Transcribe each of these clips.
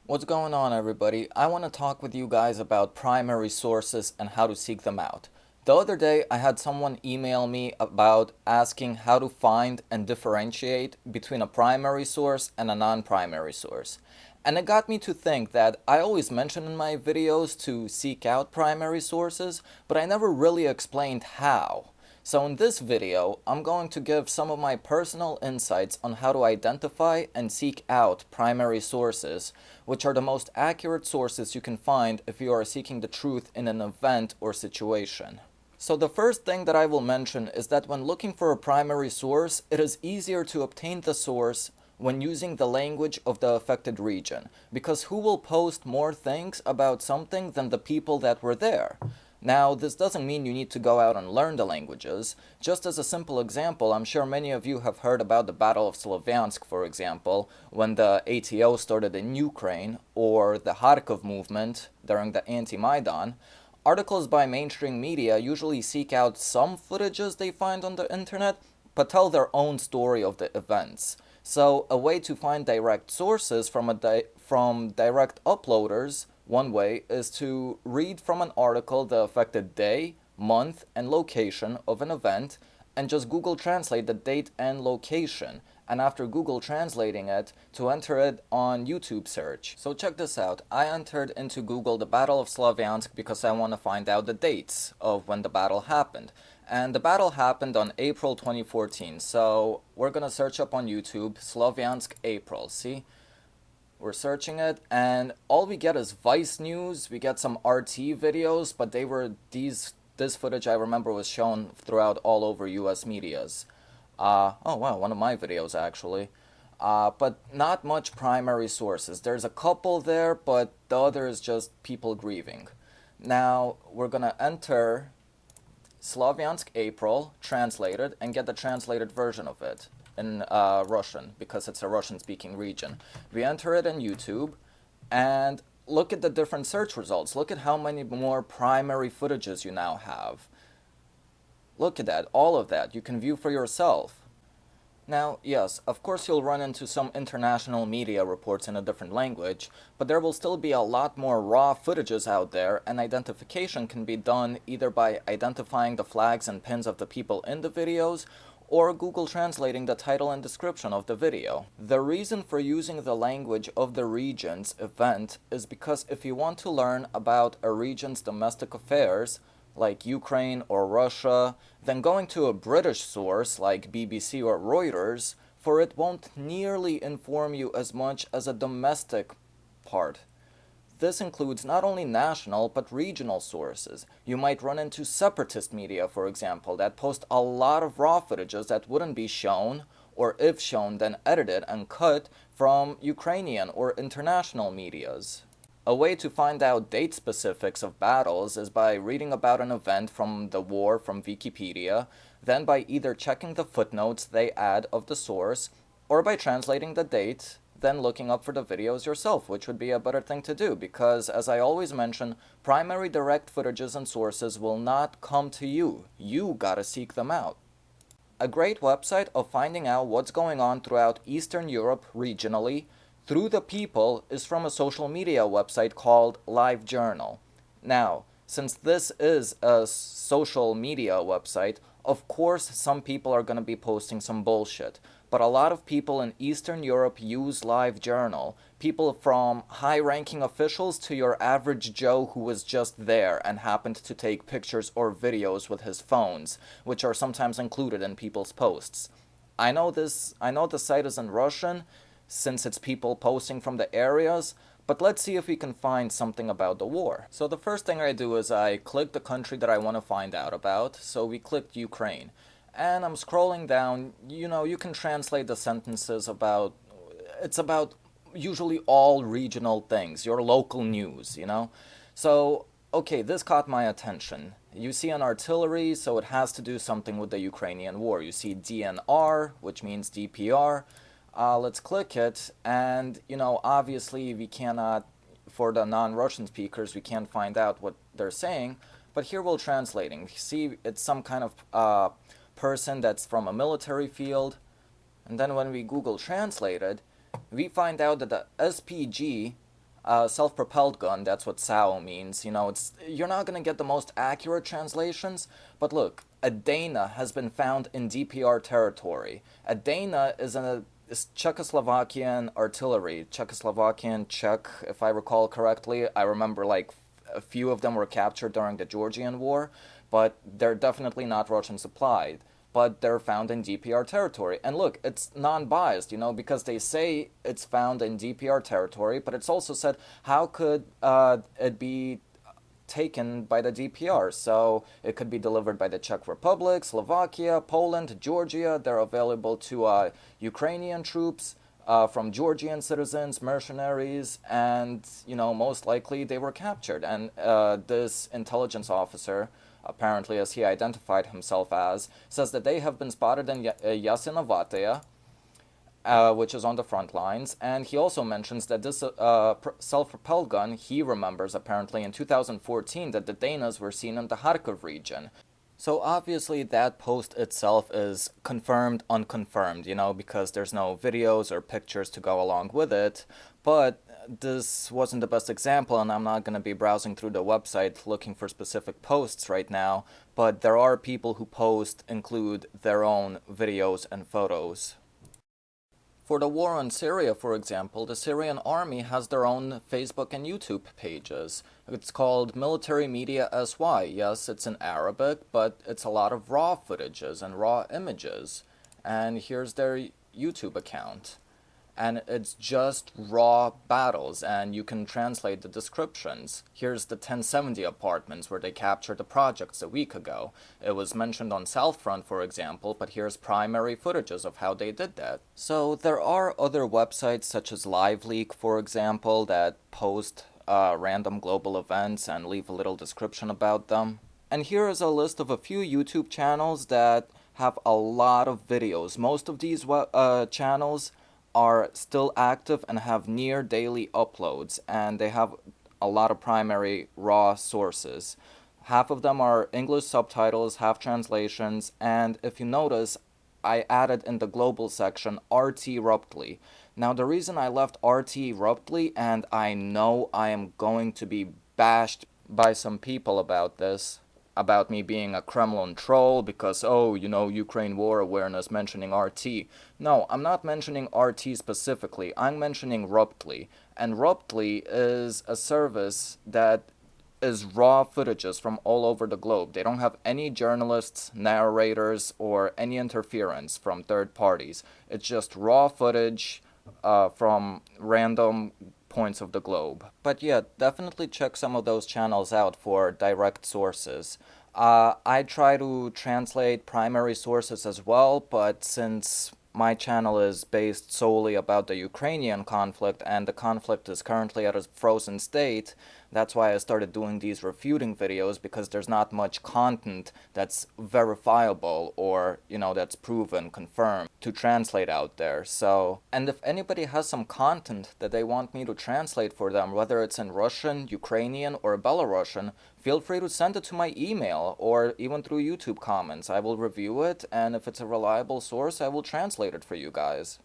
What's going on, everybody? I want to talk with you guys about primary sources and how to seek them out. The other day, I had someone email me about asking how to find and differentiate between a primary source and a non-primary source. And it got me to think that I always mention in my videos to seek out primary sources, but I never really explained how. So in this video, I'm going to give some of my personal insights on how to identify and seek out primary sources, which are the most accurate sources you can find if you are seeking the truth in an event or situation. So the first thing that I will mention is that when looking for a primary source, it is easier to obtain the source when using the language of the affected region, because who will post more things about something than the people that were there? Now, this doesn't mean you need to go out and learn the languages. Just as a simple example, I'm sure many of you have heard about the Battle of Slavyansk, for example, when the ATO started in Ukraine, or the Kharkov movement during the anti-Maidan. Articles by mainstream media usually seek out some footages they find on the internet, but tell their own story of the events. So a way to find direct sources from direct uploaders, one way is to read from an article the affected day, month, and location of an event, and just Google Translate the date and location, and after Google translating it, to enter it on YouTube search. So check this out. I entered into Google the Battle of Slavyansk because I want to find out the dates of when the battle happened. And the battle happened on April 2014. So we're going to search up on YouTube Slavyansk April. See? We're searching it, and all we get is Vice News. We get some RT videos, but this footage I remember was shown throughout all over US medias. Oh wow, one of my videos actually. But not much primary sources. There's a couple there, but the other is just people grieving. Now we're gonna enter Slavyansk April translated and get the translated version of it in Russian because it's a Russian speaking region. We enter it in YouTube and look at the different search results. Look at how many more primary footages you now have. Look at that, all of that. You can view for yourself. Now, yes, of course you'll run into some international media reports in a different language, but there will still be a lot more raw footages out there, and identification can be done either by identifying the flags and pins of the people in the videos, or Google translating the title and description of the video. The reason for using the language of the region's event is because if you want to learn about a region's domestic affairs, like Ukraine or Russia, then going to a British source like BBC or Reuters, for it won't nearly inform you as much as a domestic part. This includes not only national but regional sources. You might run into separatist media, for example, that post a lot of raw footages that wouldn't be shown, or if shown, then edited and cut from Ukrainian or international medias. A way to find out date specifics of battles is by reading about an event from the war from Wikipedia, then by either checking the footnotes they add of the source, or by translating the date, then looking up for the videos yourself, which would be a better thing to do because, as I always mention, primary direct footages and sources will not come to you. You gotta seek them out. A great website of finding out what's going on throughout Eastern Europe regionally through the people is from a social media website called LiveJournal. Now, since this is a social media website, of course some people are going to be posting some bullshit, but a lot of people in Eastern Europe use LiveJournal. People from high-ranking officials to your average Joe who was just there and happened to take pictures or videos with his phones, which are sometimes included in people's posts. I know the site is in Russian, since it's people posting from the areas, but let's see if we can find something about the war. So the first thing I do is I click the country that I want to find out about, so we clicked Ukraine. And I'm scrolling down, you can translate the sentences it's about usually all regional things, your local news. So, okay, this caught my attention. You see an artillery, so it has to do something with the Ukrainian war. You see DNR, which means DPR. Let's click it, and obviously we cannot, for the non-Russian speakers, we can't find out what they're saying, but here we're translating. See, it's some kind of person that's from a military field, and then when we Google translate it, we find out that the SPG Self-propelled gun, that's what SAO means. You're not gonna get the most accurate translations, but look, a Dana has been found in DPR territory. A Dana is Czechoslovakian artillery, Czechoslovakian, Czech, if I recall correctly. I remember like a few of them were captured during the Georgian War, but they're definitely not Russian supplied. But they're found in DPR territory. And look, it's non-biased, because they say it's found in DPR territory, but it's also said, how could it be taken by the DPR? So it could be delivered by the Czech Republic, Slovakia, Poland, Georgia. They're available to Ukrainian troops, from Georgian citizens, mercenaries, and, most likely they were captured. And this intelligence officer, apparently as he identified himself as, says that they have been spotted in Yasinovatia, which is on the front lines. And he also mentions that this self-propelled gun, he remembers apparently in 2014 that the Danas were seen in the Kharkov region. So obviously that post itself is confirmed, unconfirmed, because there's no videos or pictures to go along with it. But this wasn't the best example, and I'm not going to be browsing through the website looking for specific posts right now. But there are people who include their own videos and photos. For the war on Syria, for example, the Syrian army has their own Facebook and YouTube pages. It's called Military Media SY. Yes, it's in Arabic, but it's a lot of raw footages and raw images. And here's their YouTube account. And it's just raw battles, and you can translate the descriptions. Here's the 1070 apartments where they captured the projects a week ago. It was mentioned on South Front, for example, but here's primary footages of how they did that. So there are other websites such as LiveLeak, for example, that post random global events and leave a little description about them. And here is a list of a few YouTube channels that have a lot of videos. Most of these channels are still active and have near daily uploads, and they have a lot of primary raw sources. Half of them are English subtitles, half translations, and if you notice, I added in the global section RT Ruptly. Now the reason I left RT Ruptly, and I know I am going to be bashed by some people about this, about me being a Kremlin troll because, Ukraine war awareness mentioning RT. No, I'm not mentioning RT specifically. I'm mentioning Ruptly. And Ruptly is a service that is raw footages from all over the globe. They don't have any journalists, narrators, or any interference from third parties. It's just raw footage from random points of the globe. But yeah, definitely check some of those channels out for direct sources. I try to translate primary sources as well, but since my channel is based solely about the Ukrainian conflict, and the conflict is currently at a frozen state, that's why I started doing these refuting videos, because there's not much content that's verifiable or, that's proven, confirmed, to translate out there. So, and if anybody has some content that they want me to translate for them, whether it's in Russian, Ukrainian, or Belarusian, feel free to send it to my email or even through YouTube comments. I will review it, and if it's a reliable source, I will translate it for you guys.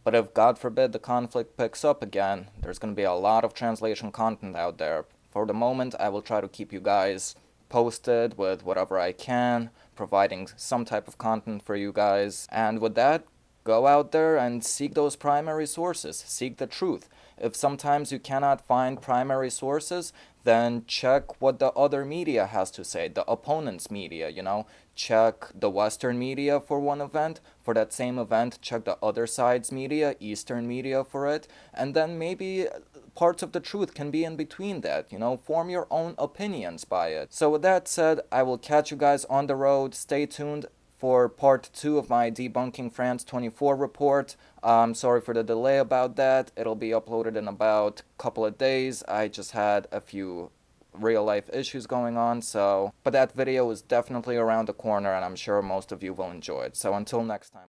But if, God forbid, the conflict picks up again, there's going to be a lot of translation content out there. For the moment, I will try to keep you guys posted with whatever I can, providing some type of content for you guys. And with that, go out there and seek those primary sources. Seek the truth. If sometimes you cannot find primary sources, then check what the other media has to say, the opponent's media, Check the Western media for one event. For that same event, check the other side's media, Eastern media for it. And then maybe parts of the truth can be in between that, Form your own opinions by it. So with that said, I will catch you guys on the road. Stay tuned for part 2 of my Debunking France 24 report. I'm sorry for the delay about that. It'll be uploaded in about a couple of days. I just had a few real life issues going on, but that video is definitely around the corner, and I'm sure most of you will enjoy it. So until next time.